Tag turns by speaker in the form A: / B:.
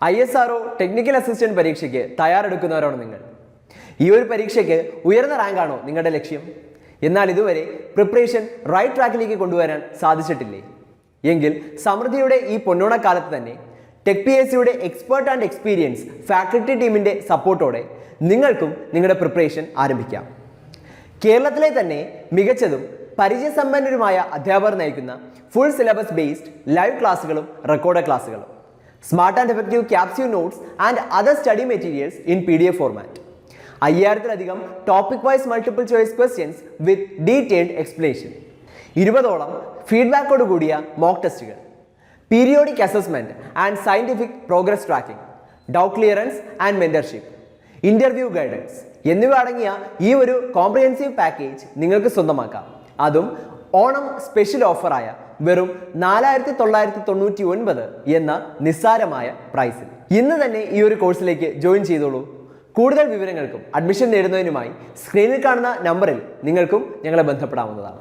A: ISRO technical assistant പരീക്ഷയ്ക്ക് തയ്യാറെടുക്കുന്നവരാണ് നിങ്ങൾ. ഈ ഒരു പരീക്ഷയ്ക്ക് ഉയർന്ന റാങ്കാണോ നിങ്ങളുടെ ലക്ഷ്യം? എന്നാൽ ഇതുവരെ പ്രിപ്പറേഷൻ റൈറ്റ് ട്രാക്കിലേക്ക് കൊണ്ടുവരാൻ സാധിച്ചിട്ടില്ലേ? എങ്കിൽ സമൃദ്ധിയുടെ ഈ പൊന്നോണക്കാലത്ത് തന്നെ ടെക് PSCയുടെ എക്സ്പേർട്ട് ആൻഡ് എക്സ്പീരിയൻസ് ഫാക്കൽറ്റി ടീമിൻ്റെ സപ്പോർട്ടോടെ നിങ്ങൾക്കും നിങ്ങളുടെ പ്രിപ്പറേഷൻ ആരംഭിക്കാം. കേരളത്തിലെ തന്നെ മികച്ചതും പരിചയസമ്പന്നരുമായ അധ്യാപകർ നയിക്കുന്ന ഫുൾ സിലബസ് ബേസ്ഡ് ലൈവ് ക്ലാസ്സുകളും റെക്കോർഡ് ക്ലാസ്സുകളും, smart and effective capsule notes and other study materials in PDF format, 5000-ലധികം topic wise multiple choice questions with detailed explanation, 20ഓളം ഫീഡ്ബാക്കോട് കൂടിയ മോക്ക് ടെസ്റ്റുകൾ, periodic assessment and scientific progress tracking, doubt clearance and mentorship, interview guidance എന്നിവ അടങ്ങിയ ഈ ഒരു comprehensive package നിങ്ങൾക്ക് സ്വന്തമാക്കാം. അതും ഓണം സ്പെഷ്യൽ ഓഫറായ വെറും 4999 എന്ന നിസ്സാരമായ പ്രൈസിൽ. ഇന്ന് തന്നെ ഈ ഒരു കോഴ്സിലേക്ക് ജോയിൻ ചെയ്തോളൂ. കൂടുതൽ വിവരങ്ങൾക്കും അഡ്മിഷൻ നേടുന്നതിനുമായി സ്ക്രീനിൽ കാണുന്ന നമ്പറിൽ നിങ്ങൾക്കും ഞങ്ങളെ ബന്ധപ്പെടാവുന്നതാണ്.